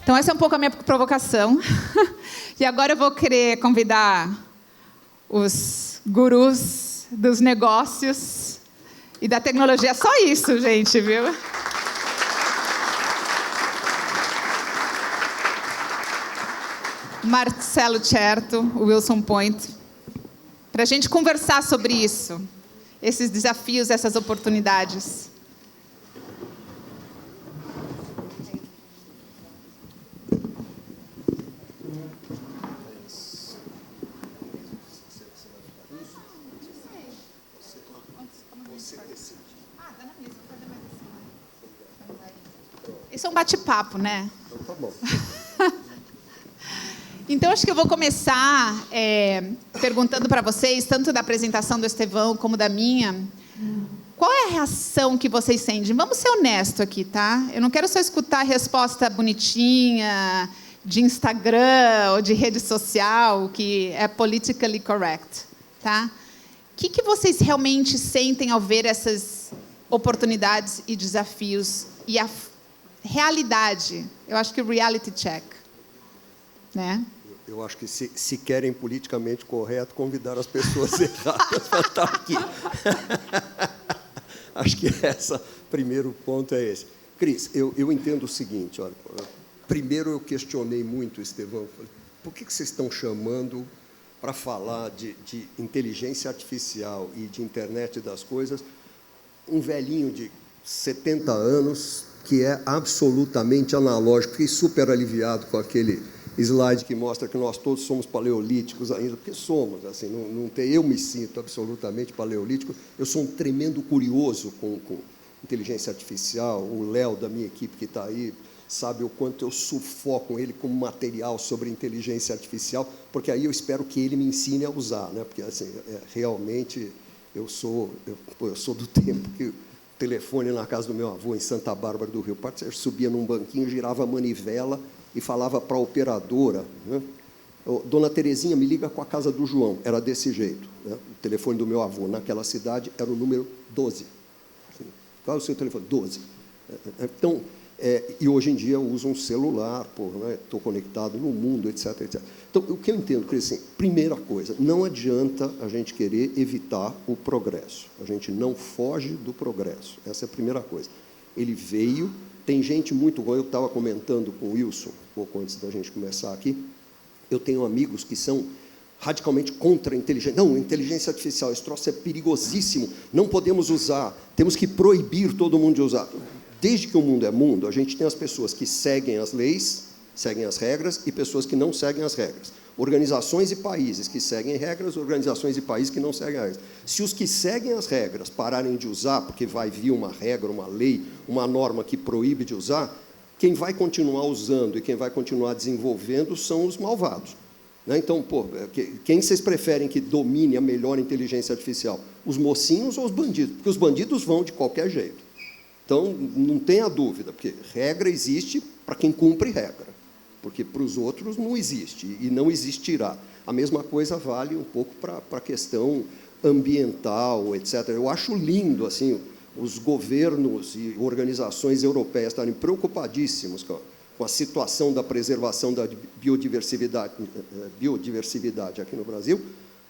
Então, essa é um pouco a minha provocação. E agora eu vou querer convidar os gurus dos negócios e da tecnologia. Só isso, gente, viu? Marcelo Certo, o Wilson Point, para a gente conversar sobre isso, esses desafios, essas oportunidades. Isso é um bate-papo, né? Então, tá bom. Então, acho que eu vou começar perguntando para vocês, tanto da apresentação do Estevão como da minha, qual é a reação que vocês sentem? Vamos ser honestos aqui, tá? Eu não quero só escutar a resposta bonitinha de Instagram ou de rede social, que é politically correct, tá? O que vocês realmente sentem ao ver essas oportunidades e desafios e a realidade? Eu acho que o reality check, né? Eu acho que se querem politicamente correto, convidar as pessoas erradas para estar aqui. Acho que primeiro ponto é esse. Cris, eu entendo o seguinte, olha, primeiro eu questionei muito o Estevão, falei, por que vocês estão chamando para falar de inteligência artificial e de internet das coisas um velhinho de 70 anos que é absolutamente analógico? Fiquei super aliviado com aquele slide que mostra que nós todos somos paleolíticos ainda, porque somos, assim, eu me sinto absolutamente paleolítico, eu sou um tremendo curioso com inteligência artificial, o Léo da minha equipe que está aí, sabe o quanto eu sufoco ele com material sobre inteligência artificial, porque aí eu espero que ele me ensine a usar, né? Porque assim, realmente eu sou do tempo que o telefone na casa do meu avô, em Santa Bárbara do Rio Pardo, você subia num banquinho, girava a manivela e falava para a operadora, né? Dona Terezinha, me liga com a casa do João. Era desse jeito, né? O telefone do meu avô naquela cidade era o número 12. Qual é o seu telefone? 12. Então, e hoje em dia eu uso um celular, estou conectado no mundo, etc, etc. Então, o que eu entendo, Cris, assim, primeira coisa, não adianta a gente querer evitar o progresso. A gente não foge do progresso. Essa é a primeira coisa. Ele veio. Tem gente muito boa, eu estava comentando com o Wilson, um pouco antes da gente começar aqui, eu tenho amigos que são radicalmente contra a inteligência. Não, inteligência artificial, esse troço é perigosíssimo, não podemos usar, temos que proibir todo mundo de usar. Desde que o mundo é mundo, a gente tem as pessoas que seguem as leis, seguem as regras, e pessoas que não seguem as regras. Organizações e países que seguem regras, organizações e países que não seguem as regras. Se os que seguem as regras pararem de usar, porque vai vir uma regra, uma lei, uma norma que proíbe de usar, quem vai continuar usando e quem vai continuar desenvolvendo são os malvados, né? Então, quem vocês preferem que domine a melhor inteligência artificial? Os mocinhos ou os bandidos? Porque os bandidos vão de qualquer jeito. Então, não tenha dúvida, porque regra existe para quem cumpre regra, porque para os outros não existe e não existirá. A mesma coisa vale um pouco para a questão ambiental, etc. Eu acho lindo assim, os governos e organizações europeias estarem preocupadíssimos com a situação da preservação da biodiversidade aqui no Brasil,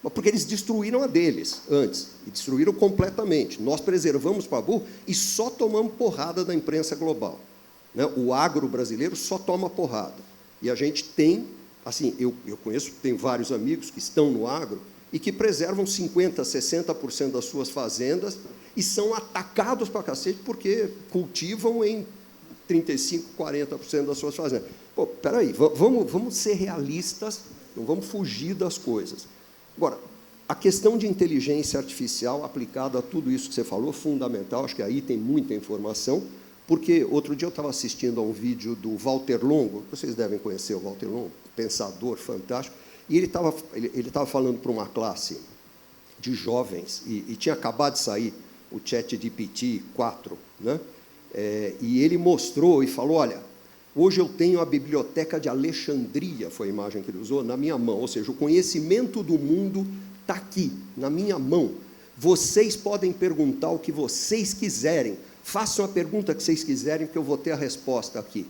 porque eles destruíram a deles antes, e destruíram completamente. Nós preservamos para burro e só tomamos porrada da imprensa global, né? O agro brasileiro só toma porrada. E a gente tem, assim, eu conheço, tenho vários amigos que estão no agro e que preservam 50%, 60% das suas fazendas e são atacados para cacete porque cultivam em 35%, 40% das suas fazendas. Pô, peraí, vamos ser realistas, não vamos fugir das coisas. Agora, a questão de inteligência artificial aplicada a tudo isso que você falou, fundamental, acho que aí tem muita informação, porque outro dia eu estava assistindo a um vídeo do Walter Longo, vocês devem conhecer o Walter Longo, pensador fantástico, e ele estava falando para uma classe de jovens, e tinha acabado de sair o ChatGPT 4, né? E ele mostrou e falou, olha, hoje eu tenho a Biblioteca de Alexandria, foi a imagem que ele usou, na minha mão, ou seja, o conhecimento do mundo está aqui, na minha mão. Vocês podem perguntar o que vocês quiserem, façam a pergunta que vocês quiserem, que eu vou ter a resposta aqui.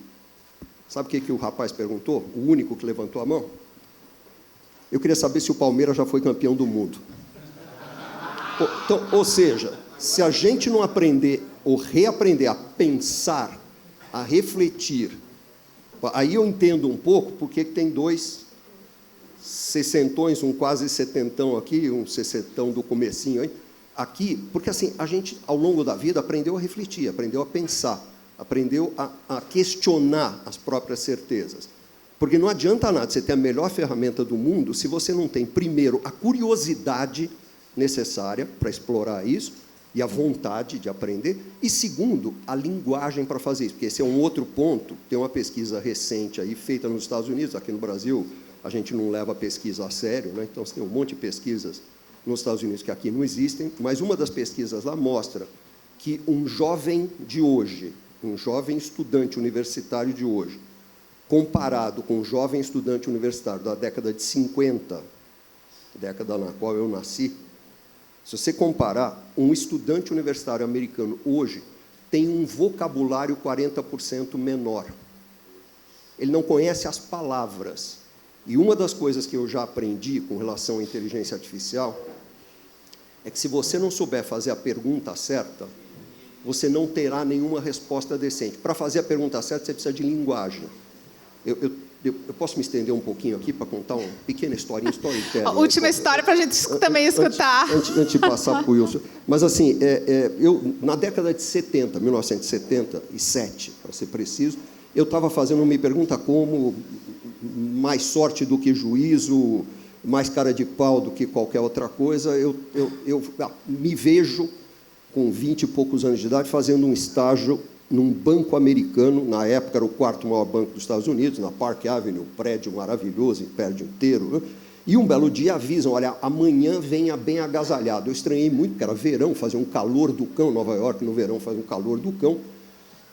Sabe o que o rapaz perguntou? O único que levantou a mão? Eu queria saber se o Palmeiras já foi campeão do mundo. Então, ou seja, se a gente não aprender ou reaprender a pensar, a refletir, aí eu entendo um pouco porque tem 2 sessentões, um quase setentão aqui, um sessentão do comecinho aí, aqui, porque assim, a gente, ao longo da vida, aprendeu a refletir, aprendeu a pensar, aprendeu a questionar as próprias certezas. Porque não adianta nada você ter a melhor ferramenta do mundo se você não tem, primeiro, a curiosidade necessária para explorar isso e a vontade de aprender, e, segundo, a linguagem para fazer isso, porque esse é um outro ponto. Tem uma pesquisa recente aí, feita nos Estados Unidos, aqui no Brasil, a gente não leva a pesquisa a sério, né? Então, você tem um monte de pesquisas nos Estados Unidos que aqui não existem, mas uma das pesquisas lá mostra que um jovem de hoje, um jovem estudante universitário de hoje, comparado com um jovem estudante universitário da década de 50, década na qual eu nasci, se você comparar, um estudante universitário americano hoje tem um vocabulário 40% menor. Ele não conhece as palavras. E uma das coisas que eu já aprendi com relação à inteligência artificial é que se você não souber fazer a pergunta certa, você não terá nenhuma resposta decente. Para fazer a pergunta certa, você precisa de linguagem. Eu posso me estender um pouquinho aqui para contar uma pequena historinha, storytelling. A última história para a gente também escutar. Antes de passar para o Wilson. Mas, assim, eu, na década de 70, 1977, para ser preciso, eu estava fazendo uma pergunta como mais sorte do que juízo, mais cara de pau do que qualquer outra coisa. Eu me vejo, com 20 e poucos anos de idade, fazendo um estágio num banco americano, na época era o 4º maior banco dos Estados Unidos, na Park Avenue, um prédio maravilhoso, um prédio inteiro, né? E um belo dia avisam, olha, amanhã venha bem agasalhado. Eu estranhei muito, porque era verão, fazia um calor do cão, Nova York no verão faz um calor do cão,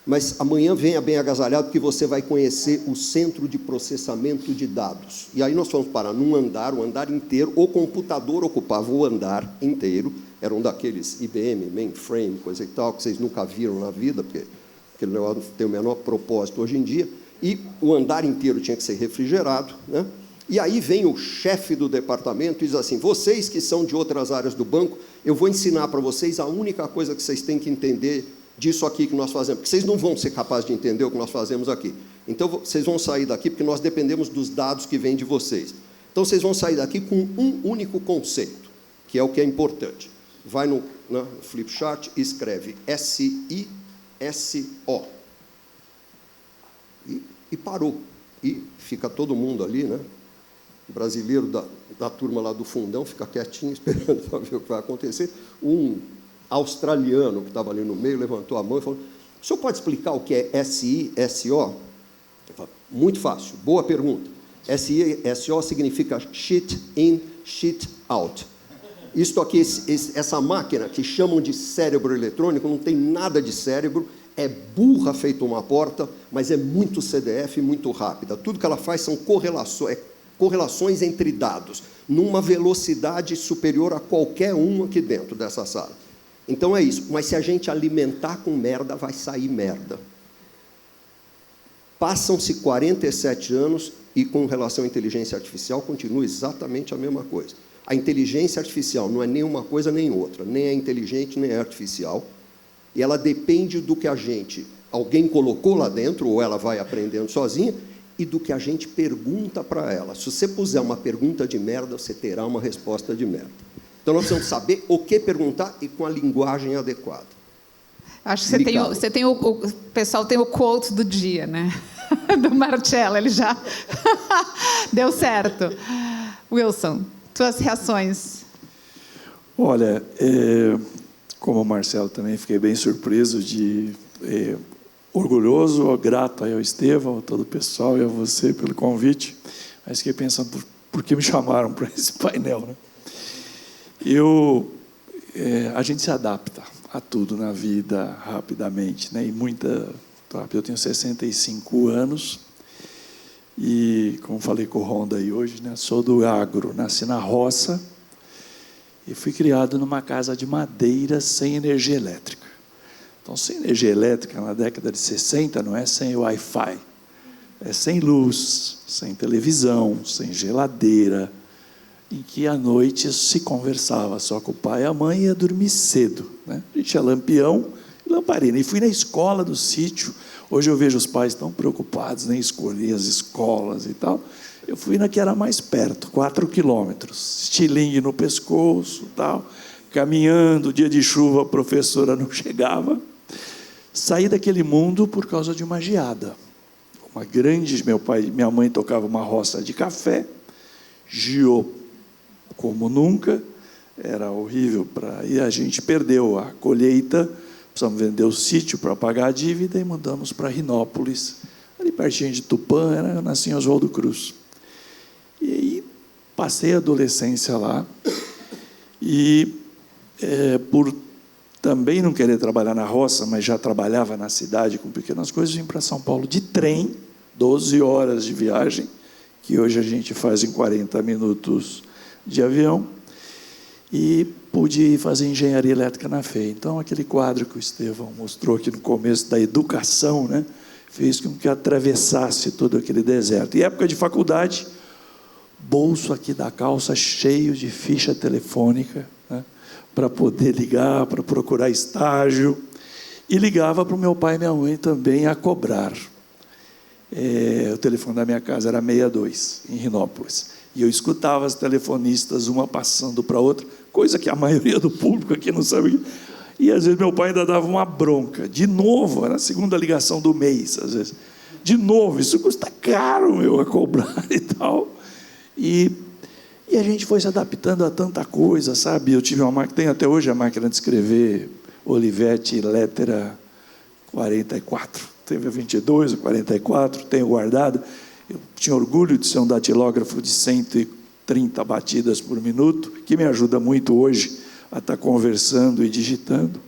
mas amanhã venha bem agasalhado, porque você vai conhecer o centro de processamento de dados. E aí nós fomos parar num andar, o andar inteiro, o computador ocupava o andar inteiro, era um daqueles IBM, mainframe, coisa e tal, que vocês nunca viram na vida, porque aquele negócio não tem o menor propósito hoje em dia, e o andar inteiro tinha que ser refrigerado, né? E aí vem o chefe do departamento e diz assim, vocês que são de outras áreas do banco, eu vou ensinar para vocês a única coisa que vocês têm que entender disso aqui que nós fazemos, porque vocês não vão ser capazes de entender o que nós fazemos aqui. Então, vocês vão sair daqui, porque nós dependemos dos dados que vêm de vocês. Então, vocês vão sair daqui com um único conceito, que é o que é importante. Vai no flip chart e escreve SISO. E parou. E fica todo mundo ali, né? O brasileiro da turma lá do fundão fica quietinho, esperando para ver o que vai acontecer. Um australiano que estava ali no meio levantou a mão e falou, o senhor pode explicar o que é SISO? Eu falei, muito fácil, boa pergunta. SISO significa shit in, shit out. Isto aqui, essa máquina que chamam de cérebro eletrônico, não tem nada de cérebro, é burra feito uma porta, mas é muito CDF, muito rápida. Tudo que ela faz são correlações entre dados, numa velocidade superior a qualquer um aqui dentro dessa sala. Então é isso, mas se a gente alimentar com merda, vai sair merda. Passam-se 47 anos e com relação à inteligência artificial continua exatamente a mesma coisa. A inteligência artificial não é nem uma coisa nem outra, nem é inteligente nem é artificial, e ela depende do que alguém colocou lá dentro, ou ela vai aprendendo sozinha, e do que a gente pergunta para ela. Se você puser uma pergunta de merda, você terá uma resposta de merda. Então, nós precisamos saber o que perguntar e com a linguagem adequada. Acho que o pessoal tem o quote do dia, né? Do Marcello, ele já deu certo. Wilson, tuas reações? Olha, como o Marcelo também, fiquei bem surpreso, orgulhoso, grato ao Estevão, a todo o pessoal e a você pelo convite. Mas fiquei pensando por que me chamaram para esse painel, né? A gente se adapta a tudo na vida rapidamente, né? Eu tenho 65 anos e, como falei com o Ronda aí hoje, né? Sou do agro, nasci na roça e fui criado numa casa de madeira sem energia elétrica. Então, sem energia elétrica, na década de 60, não é sem Wi-Fi, sem luz, sem televisão, sem geladeira, em que à noite se conversava só com o pai e a mãe, ia dormir cedo, né? A gente tinha lampião e lamparina. E fui na escola do sítio. Hoje eu vejo os pais tão preocupados em escolher as escolas e tal. Eu fui na que era mais perto, 4 quilômetros, estilingue no pescoço, tal, caminhando, dia de chuva a professora não chegava. Saí daquele mundo por causa de uma geada. Uma grande, minha mãe tocava uma roça de café, geou como nunca, era horrível, e a gente perdeu a colheita, precisamos vender o sítio para pagar a dívida e mandamos para Rinópolis, ali pertinho de Tupã, eu nasci em Oswaldo Cruz. E aí passei a adolescência lá, e por também não querer trabalhar na roça, mas já trabalhava na cidade com pequenas coisas, vim para São Paulo de trem, 12 horas de viagem, que hoje a gente faz em 40 minutos de avião, e pude fazer engenharia elétrica na FEI. Então, aquele quadro que o Estevão mostrou aqui no começo da educação, né, fez com que atravessasse todo aquele deserto. E época de faculdade, bolso aqui da calça cheio de ficha telefônica, né, para poder ligar, para procurar estágio, e ligava para o meu pai e minha mãe também a cobrar. O telefone da minha casa era 62, em Rinópolis. E eu escutava as telefonistas, uma passando para a outra, coisa que a maioria do público aqui não sabia. E, às vezes, meu pai ainda dava uma bronca. De novo, era a segunda ligação do mês, às vezes. De novo, isso custa caro, a cobrar e tal. E a gente foi se adaptando a tanta coisa, sabe? Eu tive uma máquina, tenho até hoje a máquina de escrever Olivetti Lettera 44. Teve a 22, a 44, tenho guardado. Eu tinha orgulho de ser um datilógrafo de 130 batidas por minuto, que me ajuda muito hoje a estar conversando e digitando.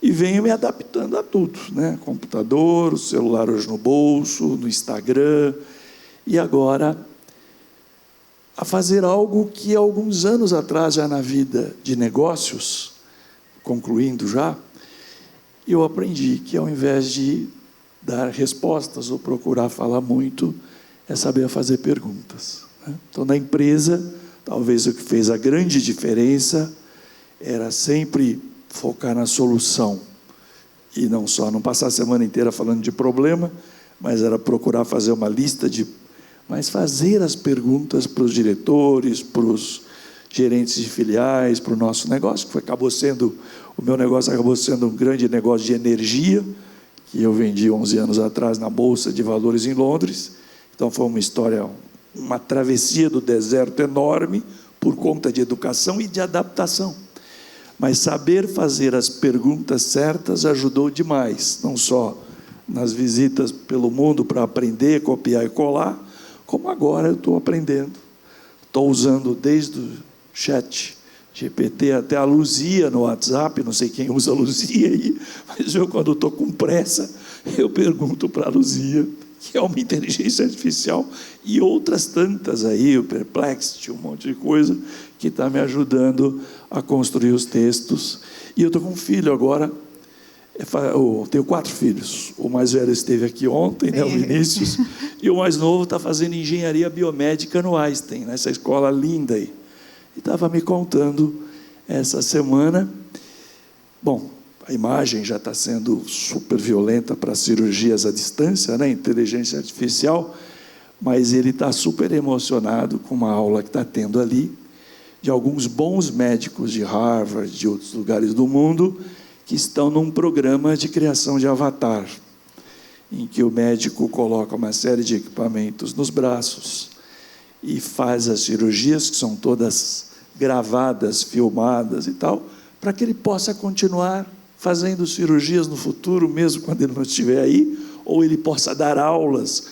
E venho me adaptando a tudo, né? Computador, o celular hoje no bolso, no Instagram. E agora, a fazer algo que alguns anos atrás, já na vida de negócios, concluindo já, eu aprendi que ao invés de dar respostas ou procurar falar muito, é saber fazer perguntas, né? Então, na empresa, talvez o que fez a grande diferença era sempre focar na solução, e não passar a semana inteira falando de problema, mas era procurar fazer uma lista mas fazer as perguntas para os diretores, para os gerentes de filiais, para o nosso negócio, que o meu negócio acabou sendo um grande negócio de energia, que eu vendi 11 anos atrás na Bolsa de Valores em Londres. Então, foi uma história, uma travessia do deserto enorme, por conta de educação e de adaptação. Mas saber fazer as perguntas certas ajudou demais, não só nas visitas pelo mundo para aprender, copiar e colar, como agora eu estou aprendendo. Estou usando desde o chat GPT até a Luzia no WhatsApp, não sei quem usa a Luzia aí, mas eu, quando estou com pressa, eu pergunto para a Luzia, que é uma inteligência artificial, e outras tantas aí, o Perplexity, um monte de coisa, que está me ajudando a construir os textos. E eu estou com um filho agora, eu tenho 4 filhos, o mais velho esteve aqui ontem, né, o Vinícius, e o mais novo está fazendo engenharia biomédica no Einstein, nessa escola linda aí. E estava me contando essa semana, bom, a imagem já está sendo super violenta para cirurgias à distância, né? Inteligência artificial, mas ele está super emocionado com uma aula que está tendo ali, de alguns bons médicos de Harvard, de outros lugares do mundo, que estão num programa de criação de avatar, em que o médico coloca uma série de equipamentos nos braços e faz as cirurgias, que são todas gravadas, filmadas e tal, para que ele possa continuar fazendo cirurgias no futuro, mesmo quando ele não estiver aí, ou ele possa dar aulas,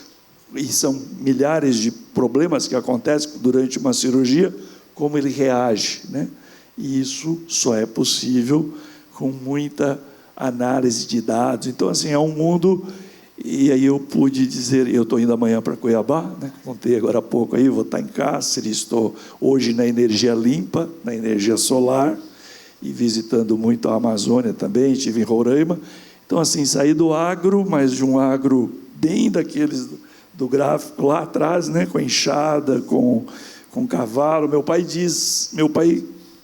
e são milhares de problemas que acontecem durante uma cirurgia, como ele reage, né? E isso só é possível com muita análise de dados. Então, assim, é um mundo. E aí eu pude dizer, eu estou indo amanhã para Cuiabá, né? Contei agora há pouco aí, vou estar em Cáceres, estou hoje na energia limpa, na energia solar, e visitando muito a Amazônia também, estive em Roraima. Então, assim, saí do agro, mas de um agro bem daqueles do gráfico lá atrás, né, com enxada, com cavalo. Meu pai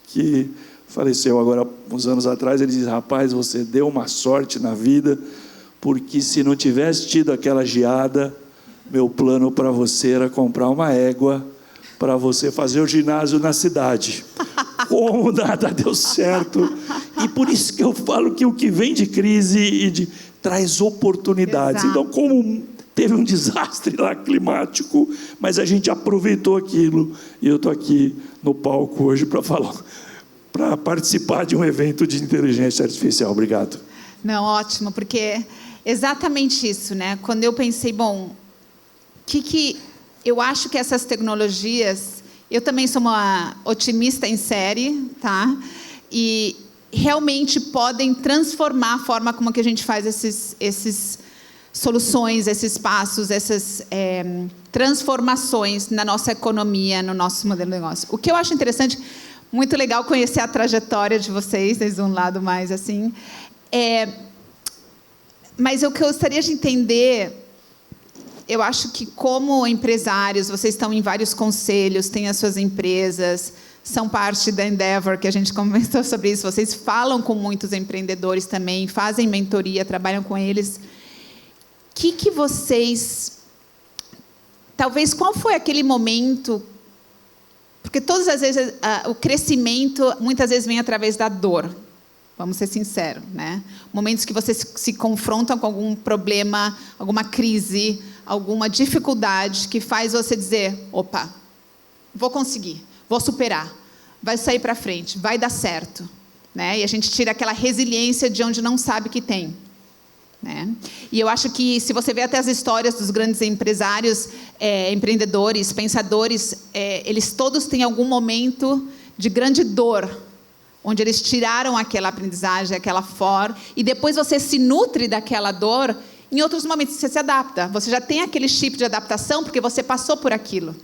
que faleceu agora uns anos atrás, ele diz: rapaz, você deu uma sorte na vida, porque se não tivesse tido aquela geada, meu plano para você era comprar uma égua para você fazer o ginásio na cidade. Como nada deu certo. E por isso que eu falo que o que vem de crise traz oportunidades. Exato. Então, como teve um desastre lá climático, mas a gente aproveitou aquilo, e eu estou aqui no palco hoje para participar de um evento de inteligência artificial. Obrigado. Não, ótimo, porque exatamente isso, né? Quando eu pensei, bom, eu acho que essas tecnologias, eu também sou uma otimista em série, tá? E realmente podem transformar a forma como que a gente faz esses soluções, esses passos, essas transformações na nossa economia, no nosso modelo de negócio. O que eu acho interessante, muito legal conhecer a trajetória de vocês, desde um lado mais assim. Mas o que eu gostaria de entender, eu acho que como empresários, vocês estão em vários conselhos, têm as suas empresas, são parte da Endeavor, que a gente conversou sobre isso, vocês falam com muitos empreendedores também, fazem mentoria, trabalham com eles. Que vocês... Talvez, qual foi aquele momento... Porque todas as vezes o crescimento, muitas vezes, vem através da dor. Vamos ser sinceros, né? Momentos que vocês se confrontam com algum problema, alguma crise, alguma dificuldade que faz você dizer: opa, vou conseguir, vou superar, vai sair para frente, vai dar certo, né? E a gente tira aquela resiliência de onde não sabe que tem, né? E eu acho que, se você vê até as histórias dos grandes empresários, empreendedores, pensadores, eles todos têm algum momento de grande dor, onde eles tiraram aquela aprendizagem, aquela e depois você se nutre daquela dor. Em outros momentos você se adapta, você já tem aquele chip de adaptação, porque você passou por aquilo,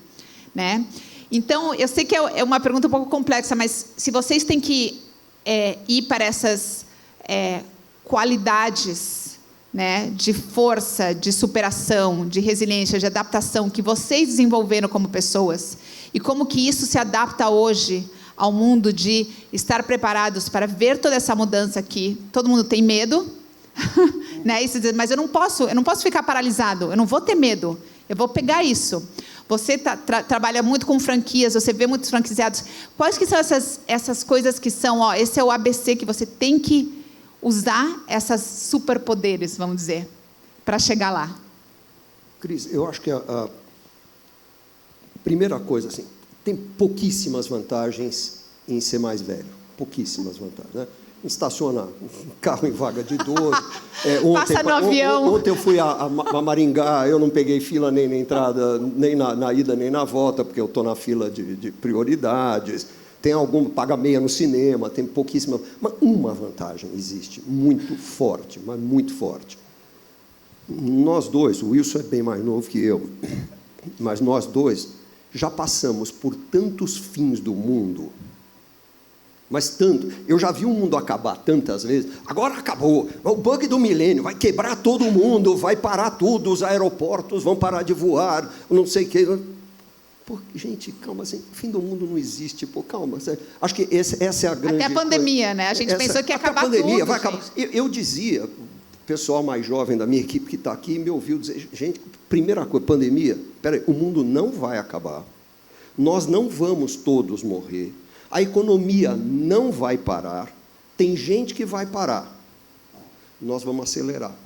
né? Então, eu sei que é uma pergunta um pouco complexa, mas se vocês têm que ir para essas qualidades, né, de força, de superação, de resiliência, de adaptação, que vocês desenvolveram como pessoas, e como que isso se adapta hoje ao mundo, de estar preparados para ver toda essa mudança aqui. Todo mundo tem medo, né? Mas eu não posso ficar paralisado, eu não vou ter medo, eu vou pegar isso. Você trabalha muito com franquias, você vê muitos franqueados. Quais que são essas coisas que são, esse é o ABC que você tem que usar, essas superpoderes, vamos dizer, para chegar lá? Cris, eu acho que a primeira coisa, assim, tem pouquíssimas vantagens em ser mais velho. Pouquíssimas vantagens, né? Estaciona um carro em vaga de idoso. Passa no avião. Ontem eu fui a Maringá, eu não peguei fila nem na entrada, nem na ida, nem na volta, porque eu estou na fila de prioridades. Tem paga meia no cinema, tem pouquíssima... Mas uma vantagem existe, muito forte, mas muito forte. Nós dois, o Wilson é bem mais novo que eu, mas nós dois já passamos por tantos fins do mundo, mas tanto. Eu já vi o mundo acabar tantas vezes. Agora acabou. O bug do milênio vai quebrar todo mundo, vai parar tudo, os aeroportos vão parar de voar, não sei o quê. Pô, gente, calma, assim, o fim do mundo não existe. Pô, calma. Acho que essa é a grande... Até a pandemia, coisa, né? A gente pensou que ia acabar tudo. A pandemia vai acabar. Eu dizia, o pessoal mais jovem da minha equipe que está aqui me ouviu dizer: gente, primeira coisa, pandemia, peraí, o mundo não vai acabar. Nós não vamos todos morrer. A economia não vai parar. Tem gente que vai parar. Nós vamos acelerar.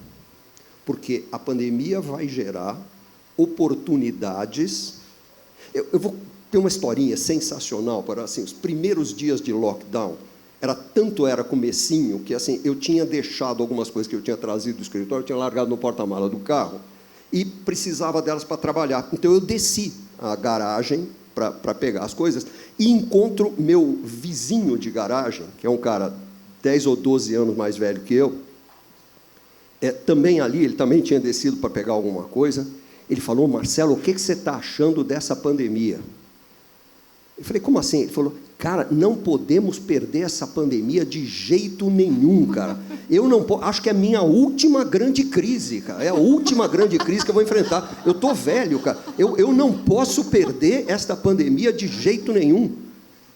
Porque a pandemia vai gerar oportunidades. Eu vou ter uma historinha sensacional para, assim, os primeiros dias de lockdown. Era comecinho, que assim, eu tinha deixado algumas coisas que eu tinha trazido do escritório, eu tinha largado no porta-mala do carro e precisava delas para trabalhar. Então, eu desci a garagem para pegar as coisas e encontro meu vizinho de garagem, que é um cara 10 ou 12 anos mais velho que eu, também ali, ele também tinha descido para pegar alguma coisa. Ele falou: Marcelo, o que você está achando dessa pandemia? Eu falei, como assim? Ele falou, cara, não podemos perder essa pandemia de jeito nenhum, cara. Eu não acho que é a minha última grande crise, cara. É a última grande crise que eu vou enfrentar. Eu estou velho, cara. Eu não posso perder esta pandemia de jeito nenhum,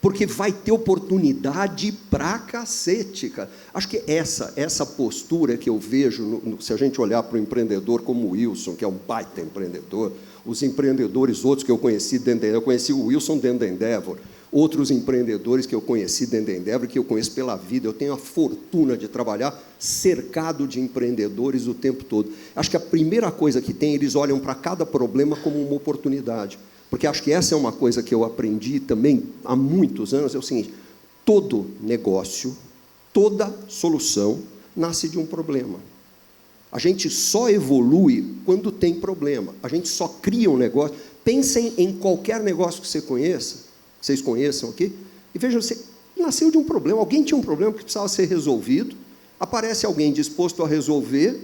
porque vai ter oportunidade pra cacete, cara. Acho que essa postura que eu vejo, se a gente olhar para o empreendedor como o Wilson, que é um baita empreendedor, os empreendedores outros que eu conheci dentro da Endeavor, eu conheci o Wilson dentro da Endeavor, outros empreendedores que eu conheci dentro da Endeavor, que eu conheço pela vida, eu tenho a fortuna de trabalhar cercado de empreendedores o tempo todo. Acho que a primeira coisa que tem, eles olham para cada problema como uma oportunidade, porque acho que essa é uma coisa que eu aprendi também há muitos anos, é o seguinte, todo negócio, toda solução nasce de um problema. A gente só evolui quando tem problema. A gente só cria um negócio. Pensem em qualquer negócio que você conheça, que vocês conheçam aqui, e vejam, você nasceu de um problema. Alguém tinha um problema que precisava ser resolvido, aparece alguém disposto a resolver,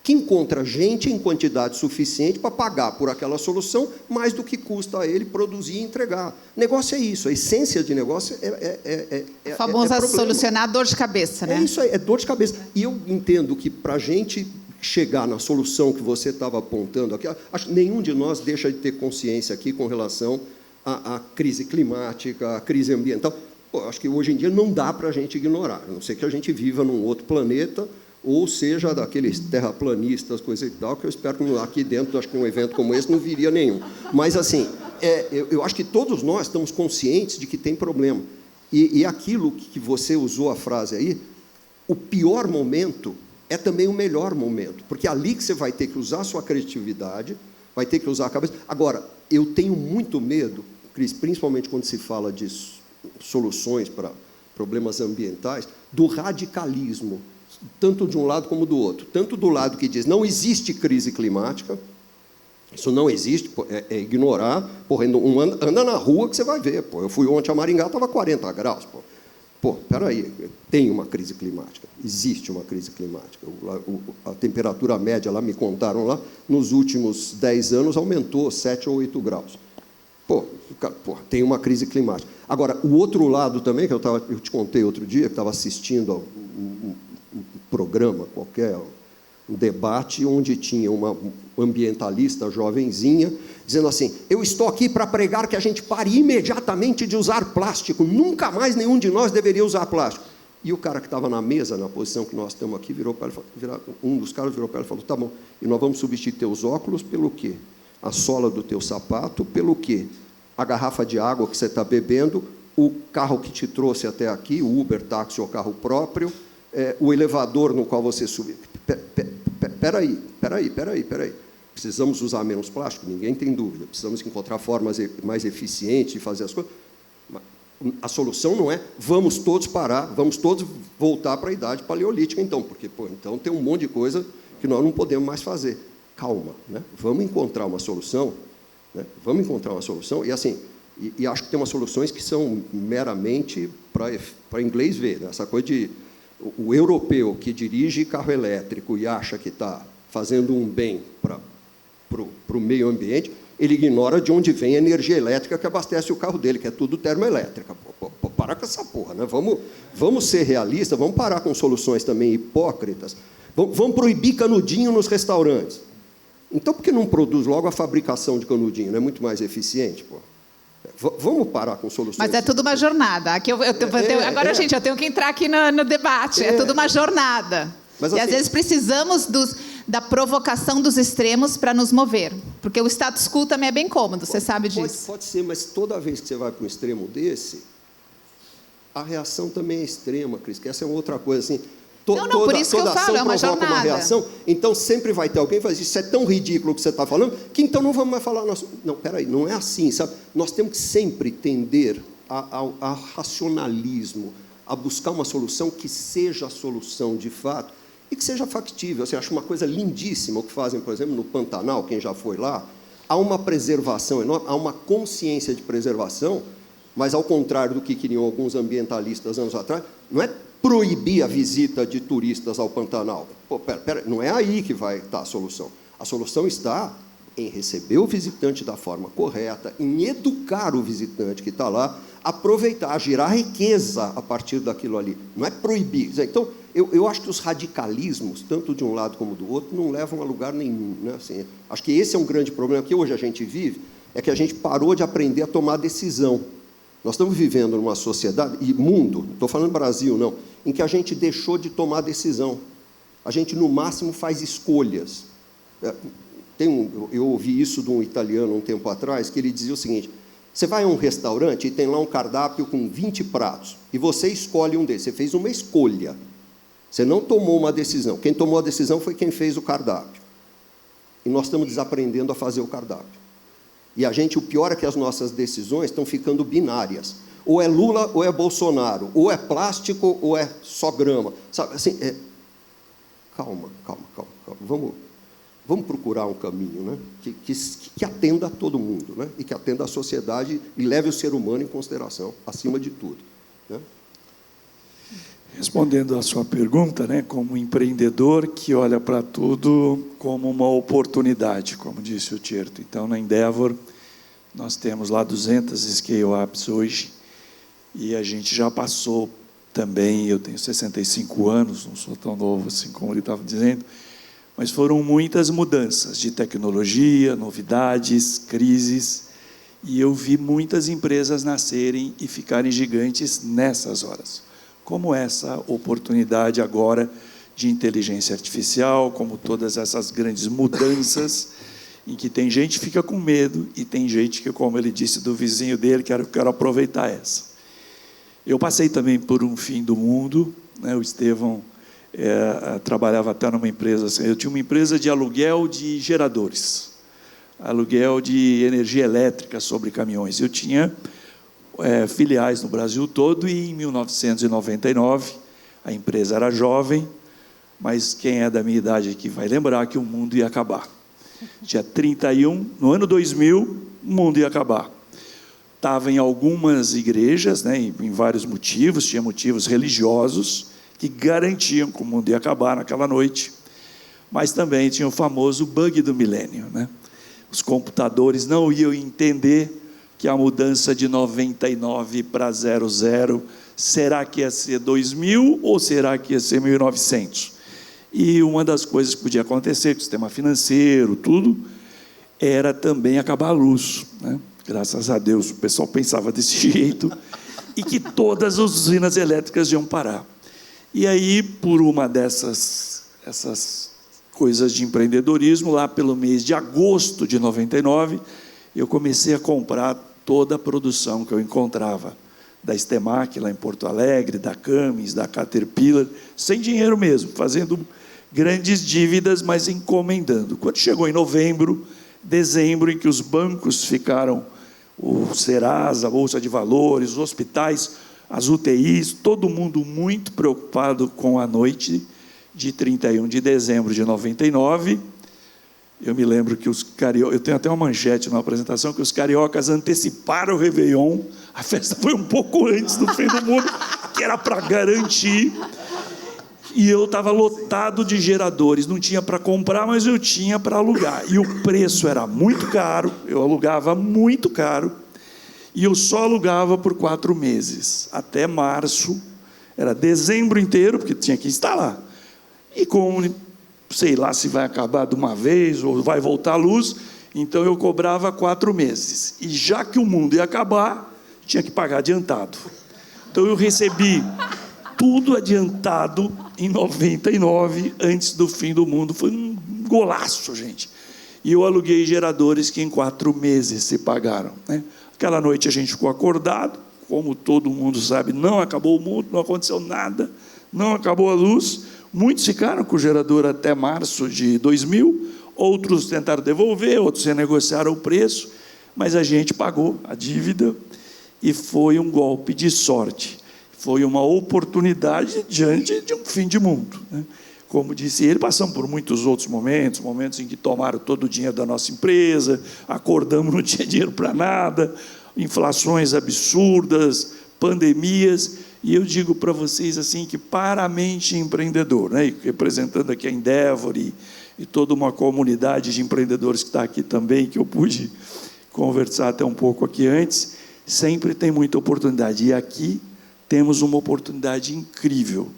que encontra gente em quantidade suficiente para pagar por aquela solução mais do que custa a ele produzir e entregar. Negócio é isso, a essência de negócio é famosa solucionar a dor de cabeça, né? É isso aí, é dor de cabeça. E eu entendo que para a gente chegar na solução que você estava apontando aqui, acho que nenhum de nós deixa de ter consciência aqui com relação à crise climática, à crise ambiental. Pô, acho que hoje em dia não dá para a gente ignorar, a não ser que a gente viva num outro planeta, ou seja, daqueles terraplanistas, coisa e tal, que eu espero que aqui dentro, acho que um evento como esse não viria nenhum. Mas, assim, eu acho que todos nós estamos conscientes de que tem problema. E aquilo que você usou a frase aí, o pior momento é também o melhor momento, porque é ali que você vai ter que usar a sua criatividade, vai ter que usar a cabeça. Agora, eu tenho muito medo, Cris, principalmente quando se fala de soluções para problemas ambientais, do radicalismo, tanto de um lado como do outro. Tanto do lado que diz, não existe crise climática, isso não existe, é ignorar, porra, anda na rua que você vai ver, pô. Eu fui ontem a Maringá, estava 40 graus, pô. Pô, peraí, tem uma crise climática, existe uma crise climática. A temperatura média, lá me contaram lá, nos últimos 10 anos aumentou 7 ou 8 graus. Pô, tem uma crise climática. Agora, o outro lado também, que eu te contei outro dia, que estava assistindo a um programa qualquer, um debate, onde tinha uma ambientalista jovenzinha, dizendo assim, eu estou aqui para pregar que a gente pare imediatamente de usar plástico, nunca mais nenhum de nós deveria usar plástico. E o cara que estava na mesa, na posição que nós estamos aqui, um dos caras virou para ela e falou, tá bom, e nós vamos substituir teus óculos pelo quê? A sola do teu sapato pelo quê? A garrafa de água que você está bebendo, o carro que te trouxe até aqui, o Uber, táxi ou carro próprio, o elevador no qual você subiu. Peraí. Precisamos usar menos plástico? Ninguém tem dúvida. Precisamos encontrar formas mais eficientes de fazer as coisas. A solução não é vamos todos parar, vamos todos voltar para a idade paleolítica, então, porque então tem um monte de coisa que nós não podemos mais fazer. Calma, né? Vamos encontrar uma solução, né? Vamos encontrar uma solução, e assim, e acho que tem umas soluções que são meramente para inglês ver, né? Essa coisa de o europeu que dirige carro elétrico e acha que está fazendo um bem para o meio ambiente, ele ignora de onde vem a energia elétrica que abastece o carro dele, que é tudo termoelétrica. Parar com essa porra, né? Vamos ser realistas, vamos parar com soluções também hipócritas. Vamos proibir canudinho nos restaurantes. Então, por que não produz logo a fabricação de canudinho? Não é muito mais eficiente, pô? Vamos parar com soluções. Mas é tudo uma jornada. Aqui agora, gente, eu tenho que entrar aqui no debate. É tudo uma jornada. Mas, assim, e, às vezes, precisamos da provocação dos extremos para nos mover. Porque o status quo também é bem cômodo, você sabe disso. Pode ser, mas toda vez que você vai para um extremo desse, a reação também é extrema, Cris, que essa é outra coisa, assim... Não, por isso que eu falo, é uma jornada. Uma reação, então sempre vai ter alguém que faz isso é tão ridículo o que você está falando, que então não vamos mais falar. Não, peraí, não é assim, sabe? Nós temos que sempre tender ao racionalismo, a buscar uma solução que seja a solução de fato e que seja factível. Eu acho uma coisa lindíssima o que fazem, por exemplo, no Pantanal, quem já foi lá, há uma preservação enorme, há uma consciência de preservação, mas ao contrário do que queriam alguns ambientalistas anos atrás, não é proibir a visita de turistas ao Pantanal. Pô, pera, não é aí que vai estar a solução. A solução está em receber o visitante da forma correta, em educar o visitante que está lá, aproveitar, gerar riqueza a partir daquilo ali. Não é proibir. Então, eu acho que os radicalismos, tanto de um lado como do outro, não levam a lugar nenhum. Né? Assim, acho que esse é um grande problema que hoje a gente vive, é que a gente parou de aprender a tomar decisão. Nós estamos vivendo numa sociedade, e mundo, não estou falando Brasil, não, em que a gente deixou de tomar decisão. A gente, no máximo, faz escolhas. Eu ouvi isso de um italiano um tempo atrás, que ele dizia o seguinte: você vai a um restaurante e tem lá um cardápio com 20 pratos, e você escolhe um desses. Você fez uma escolha. Você não tomou uma decisão. Quem tomou a decisão foi quem fez o cardápio. E nós estamos desaprendendo a fazer o cardápio. E o pior é que as nossas decisões estão ficando binárias. Ou é Lula ou é Bolsonaro. Ou é plástico ou é só grama. Sabe, assim, calma. Vamos procurar um caminho, né, que atenda a todo mundo, né, e que atenda a sociedade e leve o ser humano em consideração, acima de tudo. Né? Respondendo à sua pergunta, né, como empreendedor que olha para tudo como uma oportunidade, como disse o Tierto. Então, na Endeavor, nós temos lá 200 scale-ups hoje, e a gente já passou também, eu tenho 65 anos, não sou tão novo assim como ele estava dizendo, mas foram muitas mudanças de tecnologia, novidades, crises, e eu vi muitas empresas nascerem e ficarem gigantes nessas horas. Como essa oportunidade agora de inteligência artificial, como todas essas grandes mudanças, em que tem gente que fica com medo e tem gente que, como ele disse do vizinho dele, quero aproveitar essa. Eu passei também por um fim do mundo, né? O Estevão trabalhava até numa empresa, assim, eu tinha uma empresa de aluguel de geradores, aluguel de energia elétrica sobre caminhões. Eu tinha filiais no Brasil todo, e em 1999, a empresa era jovem, mas quem é da minha idade aqui vai lembrar que o mundo ia acabar. Dia 31, no ano 2000, o mundo ia acabar. Estava em algumas igrejas, né, em vários motivos, tinha motivos religiosos, que garantiam que o mundo ia acabar naquela noite, mas também tinha o famoso bug do milênio, né? Os computadores não iam entender que a mudança de 99 para 00, será que ia ser 2000 ou será que ia ser 1900? E uma das coisas que podia acontecer, com o sistema financeiro, tudo, era também acabar a luz, né? Graças a Deus o pessoal pensava desse jeito, e que todas as usinas elétricas iam parar. E aí, por uma essas coisas de empreendedorismo, lá pelo mês de agosto de 99, eu comecei a comprar toda a produção que eu encontrava, da Estemac, lá em Porto Alegre, da Cummins, da Caterpillar, sem dinheiro mesmo, fazendo grandes dívidas, mas encomendando. Quando chegou em novembro, dezembro, em que os bancos ficaram, o Serasa, a Bolsa de Valores, os hospitais, as UTIs, todo mundo muito preocupado com a noite de 31 de dezembro de 99. Eu me lembro que os cariocas, eu tenho até uma manchete numa apresentação, que os cariocas anteciparam o Réveillon, a festa foi um pouco antes do fim do mundo, que era para garantir, e eu estava lotado de geradores, não tinha para comprar, mas eu tinha para alugar, e o preço era muito caro, eu alugava muito caro, e eu só alugava por 4 meses, até março, era dezembro inteiro, porque tinha que instalar. E como, sei lá se vai acabar de uma vez, ou vai voltar a luz, então eu cobrava 4 meses. E já que o mundo ia acabar, tinha que pagar adiantado. Então eu recebi tudo adiantado em 99, antes do fim do mundo. Foi um golaço, gente. E eu aluguei geradores que em 4 meses se pagaram, né? Aquela noite a gente ficou acordado, como todo mundo sabe, não acabou o mundo, não aconteceu nada, não acabou a luz. Muitos ficaram com o gerador até março de 2000, outros tentaram devolver, outros renegociaram o preço, mas a gente pagou a dívida e foi um golpe de sorte. Foi uma oportunidade diante de um fim de mundo, né? Como disse ele, passamos por muitos outros momentos em que tomaram todo o dinheiro da nossa empresa, acordamos, não tinha dinheiro para nada, inflações absurdas, pandemias, e eu digo para vocês assim, que para a mente empreendedor, né, representando aqui a Endeavor e e toda uma comunidade de empreendedores que está aqui também, que eu pude conversar até um pouco aqui antes, sempre tem muita oportunidade. E aqui temos uma oportunidade incrível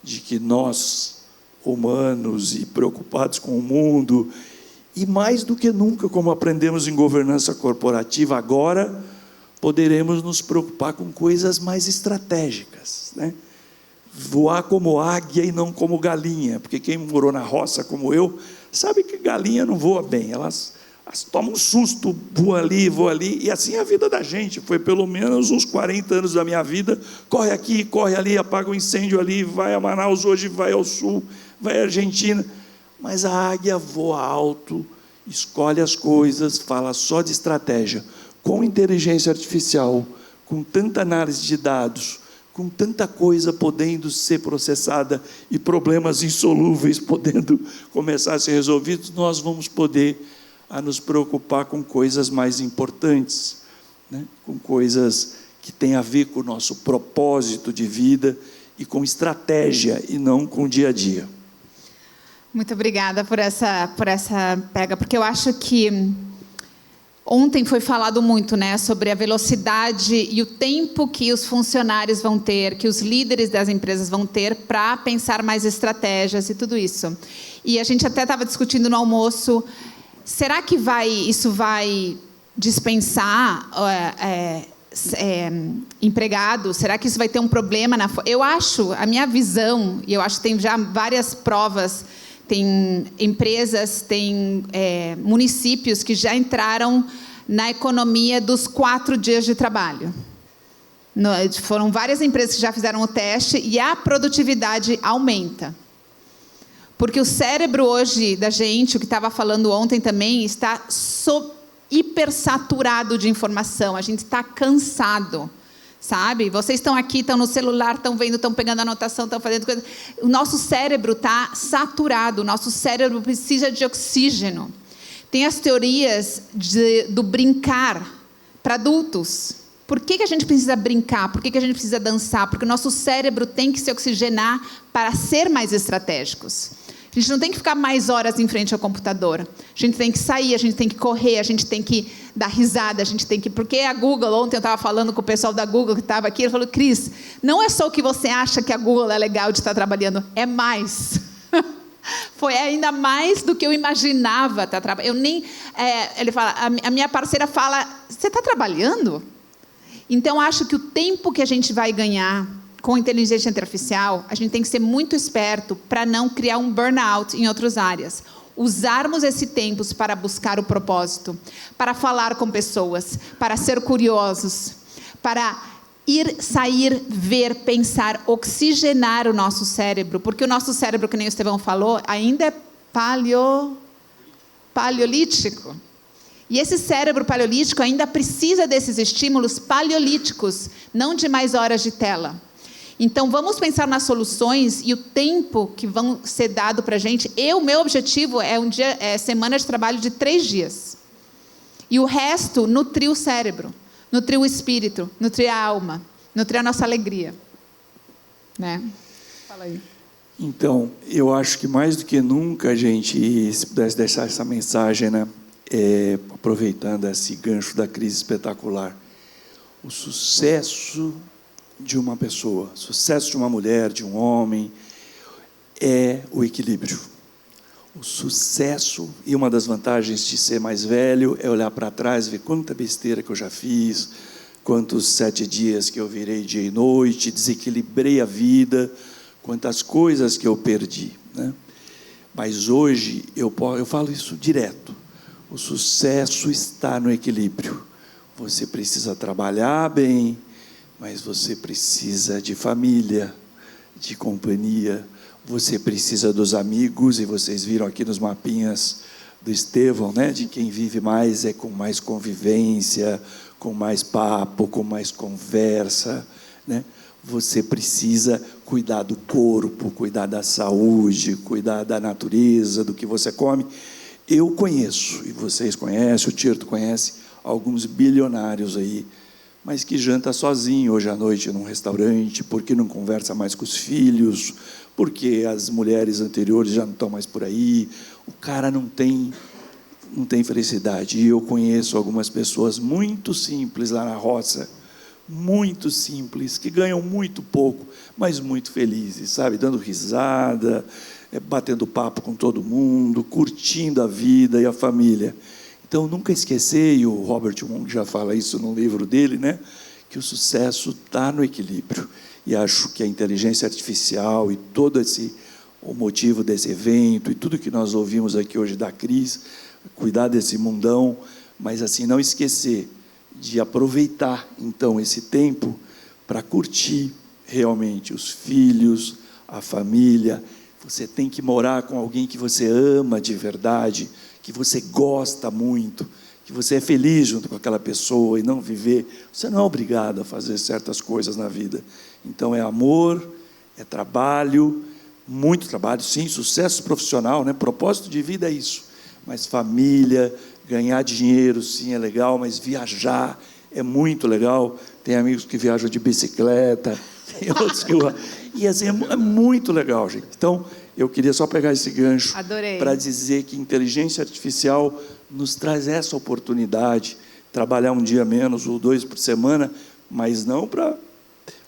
de que nós, humanos e preocupados com o mundo, e mais do que nunca, como aprendemos em governança corporativa, agora poderemos nos preocupar com coisas mais estratégicas, né? Voar como águia e não como galinha, porque quem morou na roça como eu, sabe que galinha não voa bem, elas tomam um susto, voam ali, e assim é a vida da gente. Foi pelo menos uns 40 anos da minha vida, corre aqui, corre ali, apaga um incêndio ali, vai a Manaus hoje, vai ao sul, vai à Argentina, mas a águia voa alto, escolhe as coisas, fala só de estratégia. Com inteligência artificial, com tanta análise de dados, com tanta coisa podendo ser processada e problemas insolúveis podendo começar a ser resolvidos, nós vamos poder nos preocupar com coisas mais importantes, né? Com coisas que têm a ver com o nosso propósito de vida e com estratégia e não com o dia a dia. Muito obrigada por essa pega, porque eu acho que ontem foi falado muito, né, sobre a velocidade e o tempo que os funcionários vão ter, que os líderes das empresas vão ter para pensar mais estratégias e tudo isso. E a gente até estava discutindo no almoço, será que isso vai dispensar empregados? Será que isso vai ter um problema? Eu acho, a minha visão, e eu acho que tem já várias provas, tem empresas, tem municípios que já entraram na economia dos 4 dias de trabalho. Foram várias empresas que já fizeram o teste e a produtividade aumenta. Porque o cérebro hoje da gente, o que estava falando ontem também, está hipersaturado de informação. A gente está cansado. Sabe? Vocês estão aqui, estão no celular, estão vendo, estão pegando anotação, estão fazendo coisa. O nosso cérebro está saturado, o nosso cérebro precisa de oxígeno. Tem as teorias do brincar para adultos. Por que a gente precisa brincar? Por que a gente precisa dançar? Porque o nosso cérebro tem que se oxigenar para ser mais estratégicos. A gente não tem que ficar mais horas em frente ao computador. A gente tem que sair, a gente tem que correr, a gente tem que dar risada, a gente tem que... Porque a Google, ontem eu estava falando com o pessoal da Google que estava aqui, ele falou, Cris, não é só o que você acha que a Google é legal de estar trabalhando, é mais. Foi ainda mais do que eu imaginava estar trabalhando. Ele fala, a minha parceira fala, você está trabalhando? Então, acho que o tempo que a gente vai ganhar com inteligência artificial, a gente tem que ser muito esperto para não criar um burnout em outras áreas. Usarmos esse tempo para buscar o propósito, para falar com pessoas, para ser curiosos, para sair, ver, pensar, oxigenar o nosso cérebro, porque o nosso cérebro, que nem o Estevão falou, ainda é paleolítico. E esse cérebro paleolítico ainda precisa desses estímulos paleolíticos, não de mais horas de tela. Então, vamos pensar nas soluções e o tempo que vão ser dado para a gente. Meu objetivo é semana de trabalho de 3 dias. E o resto, nutrir o cérebro, nutrir o espírito, nutrir a alma, nutrir a nossa alegria. Né? Fala aí. Então, eu acho que mais do que nunca a gente, se pudesse deixar essa mensagem, né? Aproveitando esse gancho da crise espetacular, o sucesso de uma pessoa, sucesso de uma mulher, de um homem, é o equilíbrio. O sucesso, e uma das vantagens de ser mais velho, é olhar para trás e ver quanta besteira que eu já fiz, quantos 7 dias que eu virei dia e noite, desequilibrei a vida, quantas coisas que eu perdi, né? Mas hoje, eu falo isso direto, o sucesso está no equilíbrio. Você precisa trabalhar bem, mas você precisa de família, de companhia, você precisa dos amigos, e vocês viram aqui nos mapinhas do Estevão, né? De quem vive mais com mais convivência, com mais papo, com mais conversa, né? Você precisa cuidar do corpo, cuidar da saúde, cuidar da natureza, do que você come. Eu conheço, e vocês conhecem, o Tirto conhece, alguns bilionários aí, mas que janta sozinho hoje à noite num restaurante, porque não conversa mais com os filhos, porque as mulheres anteriores já não estão mais por aí. O cara não tem felicidade. E eu conheço algumas pessoas muito simples lá na roça, muito simples, que ganham muito pouco, mas muito felizes, sabe? Dando risada, batendo papo com todo mundo, curtindo a vida e a família. Então, nunca esquecer, e o Robert Wong já fala isso no livro dele, né? Que o sucesso está no equilíbrio. E acho que a inteligência artificial e todo o motivo desse evento e tudo que nós ouvimos aqui hoje da Cris, cuidar desse mundão, mas assim, não esquecer de aproveitar, então, esse tempo para curtir realmente os filhos, a família. Você tem que morar com alguém que você ama de verdade, que você gosta muito, que você é feliz junto com aquela pessoa e não viver. Você não é obrigado a fazer certas coisas na vida. Então, é amor, é trabalho, muito trabalho, sim, sucesso profissional, né? Propósito de vida é isso. Mas família, ganhar dinheiro, sim, é legal, mas viajar é muito legal. Tem amigos que viajam de bicicleta, tem outros que... E assim, é muito legal, gente. Então, eu queria só pegar esse gancho para dizer que inteligência artificial nos traz essa oportunidade, trabalhar um dia menos ou 2 por semana, mas não para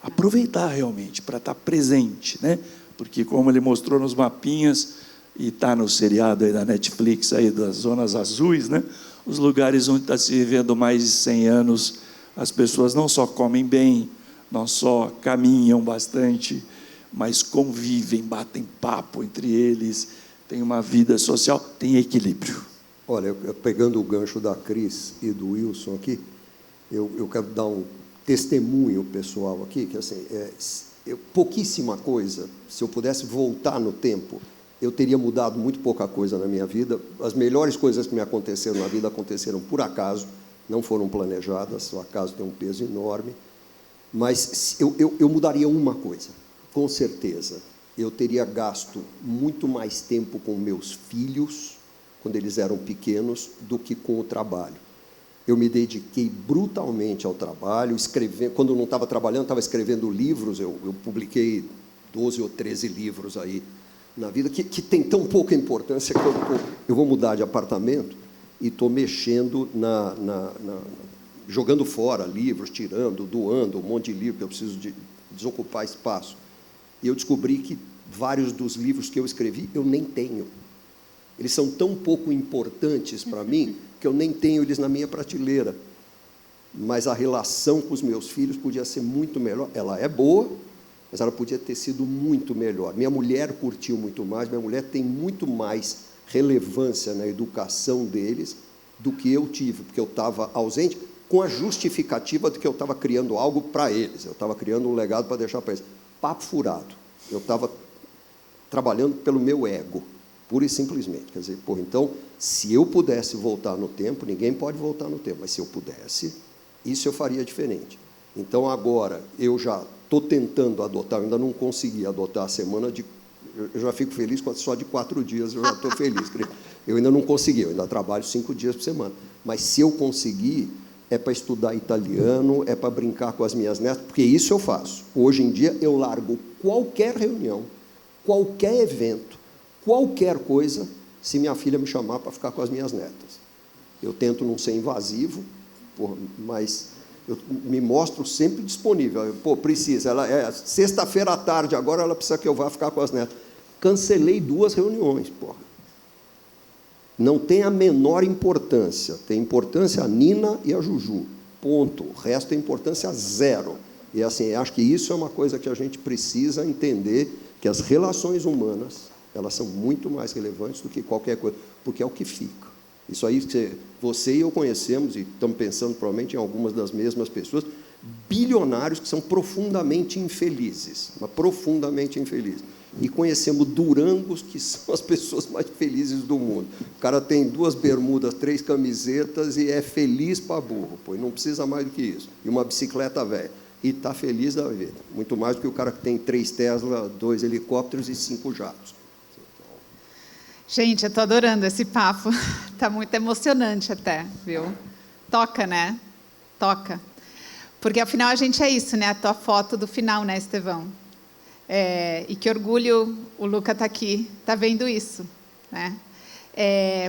aproveitar realmente, para estar presente, né? Porque, como ele mostrou nos mapinhas, e está no seriado aí da Netflix, aí das zonas azuis, né? Os lugares onde está se vivendo mais de 100 anos, as pessoas não só comem bem, não só caminham bastante, mas convivem, batem papo entre eles, tem uma vida social, tem equilíbrio. Olha, pegando o gancho da Cris e do Wilson aqui, eu quero dar um testemunho pessoal aqui, que assim, pouquíssima coisa, se eu pudesse voltar no tempo, eu teria mudado muito pouca coisa na minha vida. As melhores coisas que me aconteceram na vida aconteceram por acaso, não foram planejadas, o acaso tem um peso enorme, mas eu mudaria uma coisa, com certeza. Eu teria gasto muito mais tempo com meus filhos, quando eles eram pequenos, do que com o trabalho. Eu me dediquei brutalmente ao trabalho, quando eu não estava trabalhando, estava escrevendo livros, eu publiquei 12 ou 13 livros aí na vida, que tem tão pouca importância que eu vou mudar de apartamento e estou mexendo, jogando fora livros, tirando, doando um monte de livro, que eu preciso desocupar espaço. E eu descobri que vários dos livros que eu escrevi, eu nem tenho. Eles são tão pouco importantes para mim, que eu nem tenho eles na minha prateleira. Mas a relação com os meus filhos podia ser muito melhor. Ela é boa, mas ela podia ter sido muito melhor. Minha mulher curtiu muito mais, minha mulher tem muito mais relevância na educação deles do que eu tive, porque eu estava ausente, com a justificativa de que eu estava criando algo para eles, eu estava criando um legado para deixar para eles. Papo furado. Eu estava trabalhando pelo meu ego, pura e simplesmente. Quer dizer, então, se eu pudesse voltar no tempo, ninguém pode voltar no tempo, mas se eu pudesse, isso eu faria diferente. Então, agora, eu já estou tentando adotar, eu ainda não consegui adotar a semana de... Eu já fico feliz quando só de 4 dias eu já estou feliz. Eu ainda não consegui, eu ainda trabalho 5 dias por semana. Mas, se eu conseguir, é para estudar italiano, é para brincar com as minhas netas, porque isso eu faço. Hoje em dia, eu largo qualquer reunião, qualquer evento, qualquer coisa, se minha filha me chamar para ficar com as minhas netas. Eu tento não ser invasivo, mas eu me mostro sempre disponível. Precisa. Sexta-feira à tarde, agora ela precisa que eu vá ficar com as netas. Cancelei 2 reuniões, Não tem a menor importância. Tem importância a Nina e a Juju. Ponto. O resto tem importância 0. E assim, acho que isso é uma coisa que a gente precisa entender, que as relações humanas, elas são muito mais relevantes do que qualquer coisa, porque é o que fica. Isso aí que você e eu conhecemos, e estamos pensando provavelmente em algumas das mesmas pessoas, bilionários que são profundamente infelizes, mas profundamente infelizes. E conhecemos durangos que são as pessoas mais felizes do mundo. O cara tem 2 bermudas, 3 camisetas e é feliz para burro, e não precisa mais do que isso. E uma bicicleta velha. E está feliz da vida. Muito mais do que o cara que tem 3 Tesla, 2 helicópteros e 5 jatos. Gente, eu estou adorando esse papo. Está muito emocionante até, viu? Toca, né? Toca. Porque, afinal, a gente é isso, né? A tua foto do final, né, Estevão? E que orgulho o Luca está aqui, está vendo isso, né?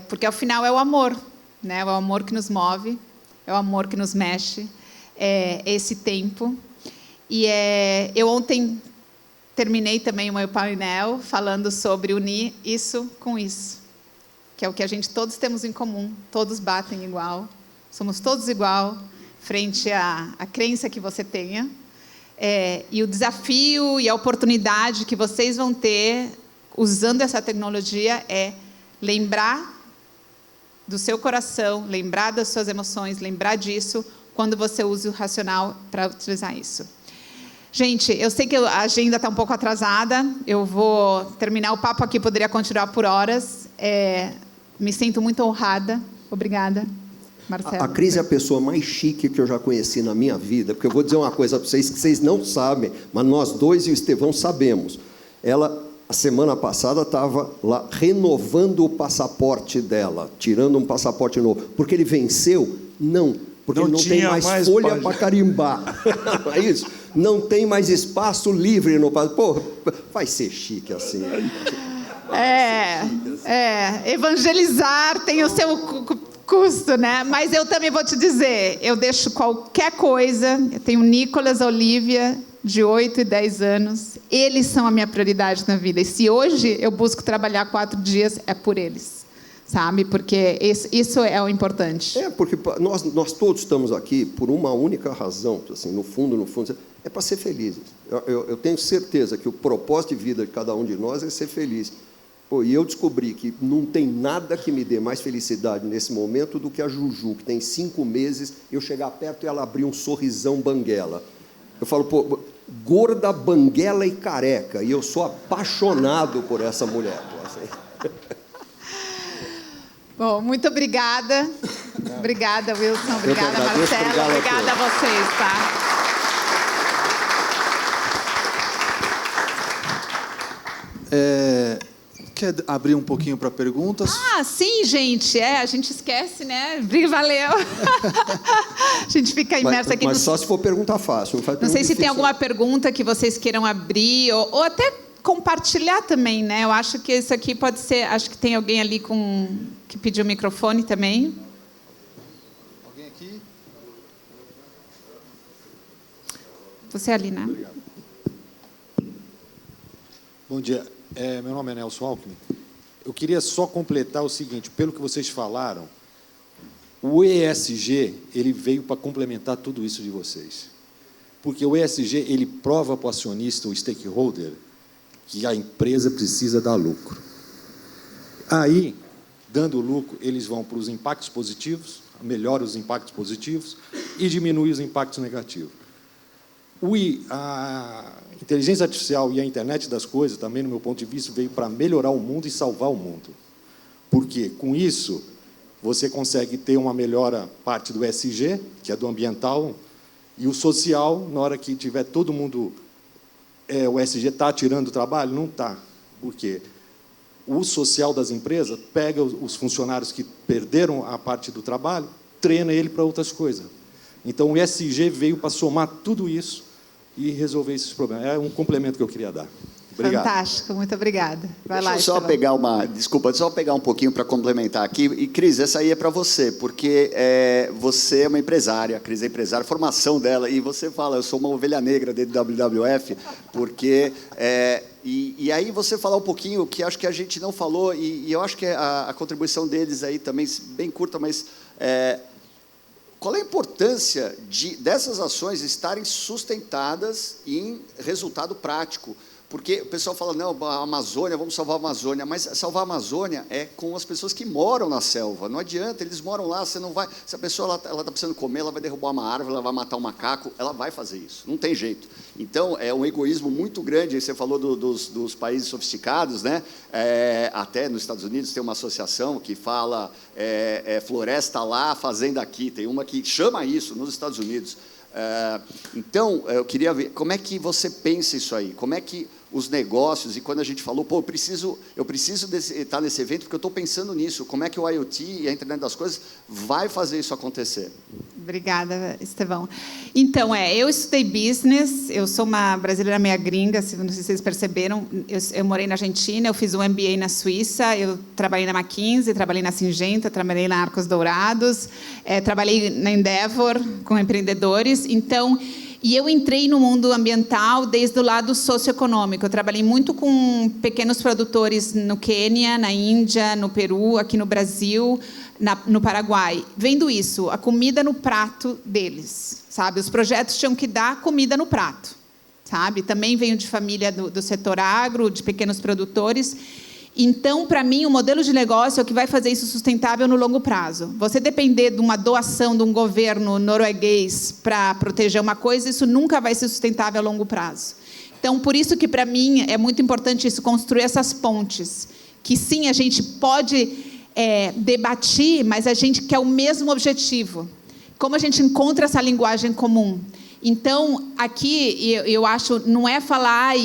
Porque, ao final, é o amor, né? É o amor que nos move, é o amor que nos mexe, é esse tempo. E eu ontem terminei também o meu painel falando sobre unir isso com isso, que é o que a gente todos temos em comum, todos batem igual, somos todos igual, frente à crença que você tenha, e o desafio e a oportunidade que vocês vão ter usando essa tecnologia é lembrar do seu coração, lembrar das suas emoções, lembrar disso quando você usa o racional para utilizar isso. Gente, eu sei que a agenda está um pouco atrasada, eu vou terminar o papo aqui, poderia continuar por horas, me sinto muito honrada, obrigada. Marcelo. A Cris é a pessoa mais chique que eu já conheci na minha vida, porque eu vou dizer uma coisa para vocês que vocês não sabem, mas nós dois e o Estevão sabemos. Ela, a semana passada, estava lá renovando o passaporte dela, tirando um passaporte novo. Porque ele venceu? Não, porque ele não tem mais folha para carimbar. É isso? Não tem mais espaço livre no passaporte. Pô, vai ser chique assim. Evangelizar tem o seu custo, né? Mas eu também vou te dizer, eu deixo qualquer coisa, eu tenho Nicolas, Olivia, de 8 e 10 anos, eles são a minha prioridade na vida, e se hoje eu busco trabalhar 4 dias, é por eles, sabe? Porque isso é o importante. Porque nós todos estamos aqui por uma única razão, assim, no fundo, é para ser felizes. Eu tenho certeza que o propósito de vida de cada um de nós é ser feliz. E eu descobri que não tem nada que me dê mais felicidade nesse momento do que a Juju, que tem 5 meses, eu chegar perto e ela abrir um sorrisão banguela. Eu falo, gorda, banguela e careca, e eu sou apaixonado por essa mulher. Bom, muito obrigada. Obrigada, Wilson. Obrigada, Marcelo. Obrigada a vocês, tá? Quer abrir um pouquinho para perguntas? Sim, gente. A gente esquece, né? Valeu. A gente fica imerso aqui. Mas só se for pergunta fácil. Não sei se tem alguma pergunta que vocês queiram abrir, ou até compartilhar também, né? Eu acho que isso aqui pode ser... Acho que tem alguém ali que pediu o microfone também. Alguém aqui? Você ali, né? Obrigado. Bom dia. Meu nome é Nelson Alckmin. Eu queria só completar o seguinte, pelo que vocês falaram, o ESG ele veio para complementar tudo isso de vocês. Porque o ESG ele prova para o acionista, o stakeholder, que a empresa precisa dar lucro. Aí, dando lucro, eles vão para os impactos positivos, melhora os impactos positivos e diminui os impactos negativos. A inteligência artificial e a internet das coisas, também, no meu ponto de vista, veio para melhorar o mundo e salvar o mundo. Porque, com isso, você consegue ter uma melhora parte do ESG, que é do ambiental, e o social, na hora que tiver todo mundo... o ESG está tirando o trabalho? Não está. Por quê? O social das empresas pega os funcionários que perderam a parte do trabalho, treina ele para outras coisas. Então, o ESG veio para somar tudo isso e resolver esses problemas. É um complemento que eu queria dar. Obrigado. Fantástico, muito obrigada. Vai lá, Deixa eu só pegar um pouquinho para complementar aqui. E, Cris, essa aí é para você, porque você é uma empresária, a Cris é empresária, a formação dela, e você fala, eu sou uma ovelha negra dentro do WWF, porque... E aí você falar um pouquinho, que acho que a gente não falou, e eu acho que a contribuição deles aí também, bem curta, mas... qual é a importância dessas ações estarem sustentadas em resultado prático? Porque o pessoal fala, não, a Amazônia, vamos salvar a Amazônia, mas salvar a Amazônia é com as pessoas que moram na selva. Não adianta, eles moram lá, você não vai... Se a pessoa ela está precisando comer, ela vai derrubar uma árvore, ela vai matar um macaco, ela vai fazer isso, não tem jeito. Então, é um egoísmo muito grande. Você falou dos países sofisticados, né? Até nos Estados Unidos tem uma associação que fala floresta lá, fazenda aqui. Tem uma que chama isso nos Estados Unidos. Então, eu queria ver como é que você pensa isso aí, como é que os negócios, e quando a gente falou, eu preciso estar nesse evento porque eu estou pensando nisso, como é que o IoT e a internet das coisas vai fazer isso acontecer? Obrigada, Estevão. Então, eu estudei business, eu sou uma brasileira meia gringa, não sei se vocês perceberam, eu morei na Argentina, eu fiz um MBA na Suíça, eu trabalhei na McKinsey, trabalhei na Syngenta, trabalhei na Arcos Dourados, trabalhei na Endeavor com empreendedores, então... E eu entrei no mundo ambiental desde o lado socioeconômico. Eu trabalhei muito com pequenos produtores no Quênia, na Índia, no Peru, aqui no Brasil, no Paraguai. Vendo isso, a comida no prato deles, sabe? Os projetos tinham que dar comida no prato, sabe? Também venho de família do setor agro, de pequenos produtores. Então, para mim, o modelo de negócio é o que vai fazer isso sustentável no longo prazo. Você depender de uma doação de um governo norueguês para proteger uma coisa, isso nunca vai ser sustentável a longo prazo. Então, por isso que, para mim, é muito importante isso, construir essas pontes. Que, sim, a gente pode debater, mas a gente quer o mesmo objetivo. Como a gente encontra essa linguagem comum? Então, aqui, eu acho, não é falar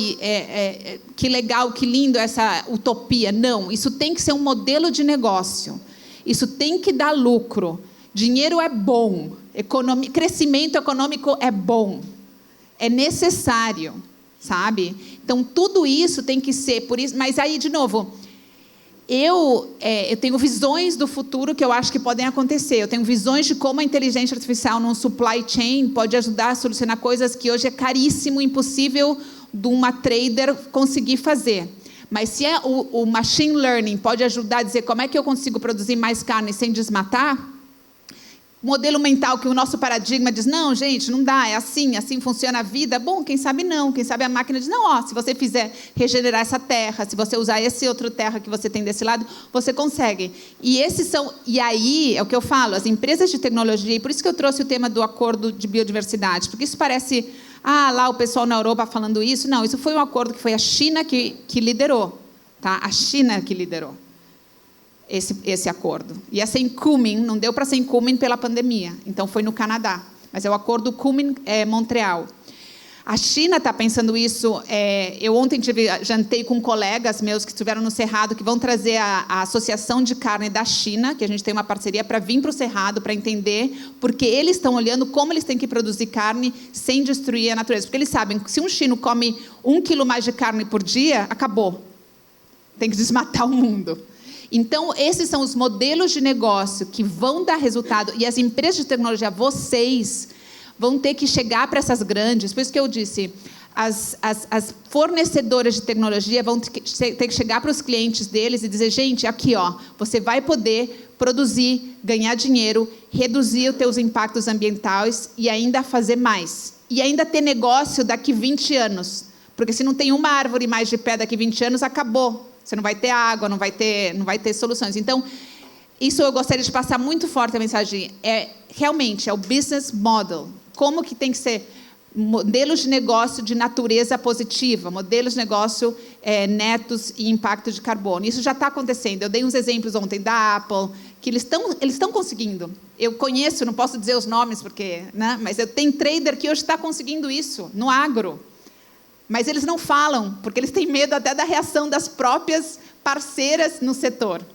que legal, que lindo essa utopia. Não, isso tem que ser um modelo de negócio. Isso tem que dar lucro. Dinheiro é bom. Crescimento econômico é bom. É necessário, sabe? Então, tudo isso tem que ser por isso. Mas aí, de novo... Eu tenho visões do futuro que eu acho que podem acontecer. Eu tenho visões de como a inteligência artificial num supply chain pode ajudar a solucionar coisas que hoje é caríssimo, impossível de uma trader conseguir fazer. Mas se o machine learning pode ajudar a dizer como é que eu consigo produzir mais carne sem desmatar, modelo mental que o nosso paradigma diz, não, gente, não dá, é assim funciona a vida. Bom, quem sabe não, quem sabe a máquina diz, não, se você fizer regenerar essa terra, se você usar esse outro terra que você tem desse lado, você consegue. E aí, é o que eu falo, as empresas de tecnologia, e por isso que eu trouxe o tema do acordo de biodiversidade, porque isso parece, lá o pessoal na Europa falando isso. Não, isso foi um acordo que foi a China que liderou, tá? A China que liderou esse acordo. Ia ser em Kunming, não deu para ser em Kunming pela pandemia, então foi no Canadá, mas é o acordo Kunming-Montreal. A China está pensando isso. Eu ontem jantei com colegas meus que estiveram no Cerrado, que vão trazer a Associação de Carne da China, que a gente tem uma parceria para vir para o Cerrado, para entender, porque eles estão olhando como eles têm que produzir carne sem destruir a natureza. Porque eles sabem que se um chino come 1 quilo mais de carne por dia, acabou. Tem que desmatar o mundo. Então, esses são os modelos de negócio que vão dar resultado. E as empresas de tecnologia, vocês, vão ter que chegar para essas grandes. Por isso que eu disse, as fornecedoras de tecnologia vão ter que chegar para os clientes deles e dizer, gente, aqui, você vai poder produzir, ganhar dinheiro, reduzir os teus impactos ambientais e ainda fazer mais. E ainda ter negócio daqui 20 anos. Porque se não tem uma árvore mais de pé daqui 20 anos, acabou. Você não vai ter água, não vai ter soluções. Então, isso eu gostaria de passar muito forte a mensagem. Realmente, é o business model. Como que tem que ser modelos de negócio de natureza positiva, modelos de negócio netos e impacto de carbono. Isso já está acontecendo. Eu dei uns exemplos ontem da Apple, que eles estão conseguindo. Eu conheço, não posso dizer os nomes, porque, né? Mas eu tenho trader que hoje está conseguindo isso, no agro. Mas eles não falam, porque eles têm medo até da reação das próprias parceiras no setor.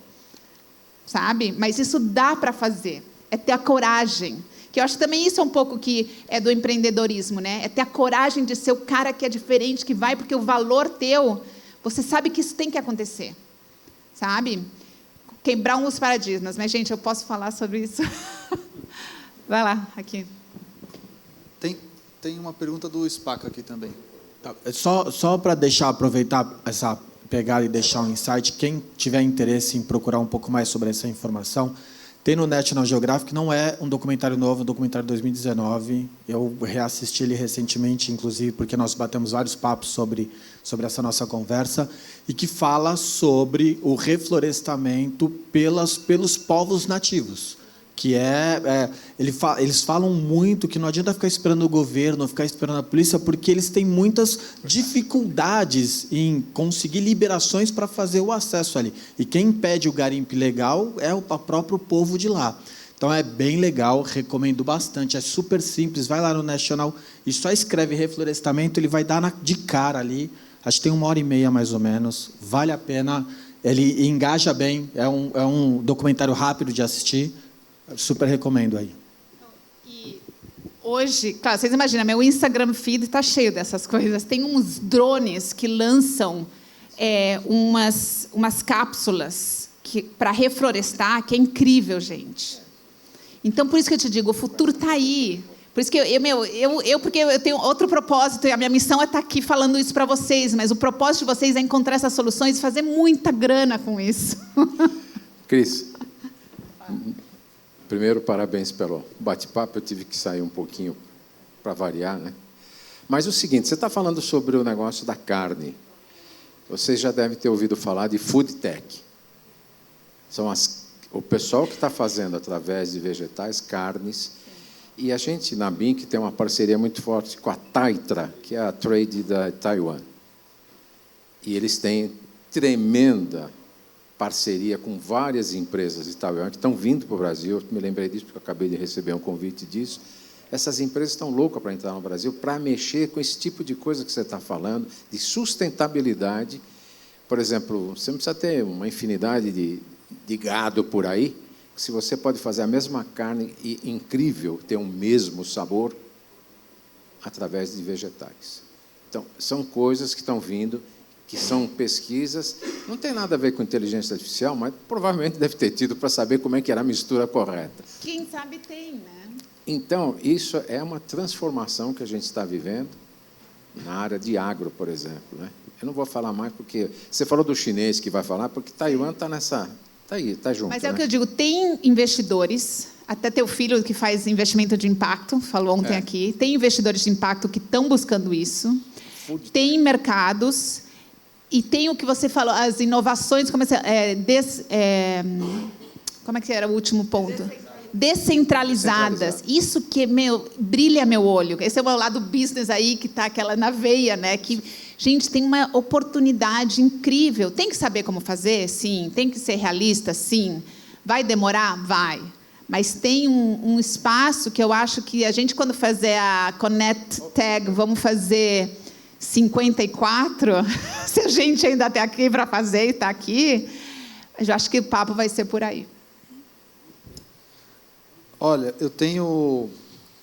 Sabe? Mas isso dá para fazer. É ter a coragem. Que eu acho que também isso é um pouco que é do empreendedorismo, né? É ter a coragem de ser o cara que é diferente, que vai, porque o valor teu, você sabe que isso tem que acontecer. Sabe? Quebrar uns paradigmas. Mas, gente, eu posso falar sobre isso? Vai lá, aqui. Tem uma pergunta do Spaca aqui também. Só para aproveitar essa pegada e deixar um insight, quem tiver interesse em procurar um pouco mais sobre essa informação, tem no National Geographic, não é um documentário novo, é um documentário de 2019, eu reassisti ele recentemente, inclusive, porque nós batemos vários papos sobre essa nossa conversa, e que fala sobre o reflorestamento pelos povos nativos. Que eles falam muito que não adianta ficar esperando o governo, ficar esperando a polícia, porque eles têm muitas dificuldades em conseguir liberações para fazer o acesso ali. E quem impede o garimpo ilegal é o próprio povo de lá. Então, é bem legal, recomendo bastante, é super simples, vai lá no National e só escreve reflorestamento, ele vai dar de cara ali, acho que tem 1h30 mais ou menos, vale a pena, ele engaja bem, é um documentário rápido de assistir, super recomendo aí. Hoje, claro, vocês imaginam, meu Instagram feed está cheio dessas coisas. Tem uns drones que lançam umas cápsulas para reflorestar, que é incrível, gente. Então, por isso que eu te digo, o futuro está aí. Por isso que porque eu tenho outro propósito, e a minha missão é estar aqui falando isso para vocês, mas o propósito de vocês é encontrar essas soluções e fazer muita grana com isso. Cris, primeiro, parabéns pelo bate-papo. Eu tive que sair um pouquinho para variar, né? Mas o seguinte, você está falando sobre o negócio da carne. Vocês já devem ter ouvido falar de food tech. São o pessoal que está fazendo, através de vegetais, carnes. E a gente, na BINC, tem uma parceria muito forte com a Taitra, que é a trade da Taiwan. E eles têm tremenda parceria com várias empresas de Taiwan que estão vindo para o Brasil. Eu me lembrei disso porque eu acabei de receber um convite disso. Essas empresas estão loucas para entrar no Brasil, para mexer com esse tipo de coisa que você está falando, de sustentabilidade. Por exemplo, você não precisa ter uma infinidade de gado por aí. Se você pode fazer a mesma carne e incrível, ter o mesmo sabor, através de vegetais. Então, são coisas que estão vindo, que são pesquisas, não tem nada a ver com inteligência artificial, mas provavelmente deve ter tido para saber como é que era a mistura correta. Quem sabe tem, né? Então, isso é uma transformação que a gente está vivendo na área de agro, por exemplo, né? Eu não vou falar mais porque... Você falou do chinês que vai falar, porque Taiwan está nessa... Está aí, está junto. Mas é, né, o que eu digo, tem investidores, até teu filho que faz investimento de impacto, falou ontem aqui, tem investidores de impacto que estão buscando isso, tem mercados, e tem o que você falou, as inovações, como é que era o último ponto? Descentralizadas. Isso que brilha meu olho. Esse é o lado business aí, que está aquela na veia, né? Que, gente, tem uma oportunidade incrível. Tem que saber como fazer? Sim. Tem que ser realista? Sim. Vai demorar? Vai. Mas tem um espaço que eu acho que a gente, quando fazer a Connect Tag, vamos fazer 54, se a gente ainda está aqui para fazer e está aqui, eu acho que o papo vai ser por aí. Olha, eu tenho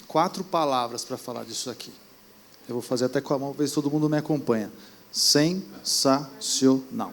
4 palavras para falar disso aqui. Eu vou fazer até com a mão, ver se todo mundo me acompanha. Sensacional.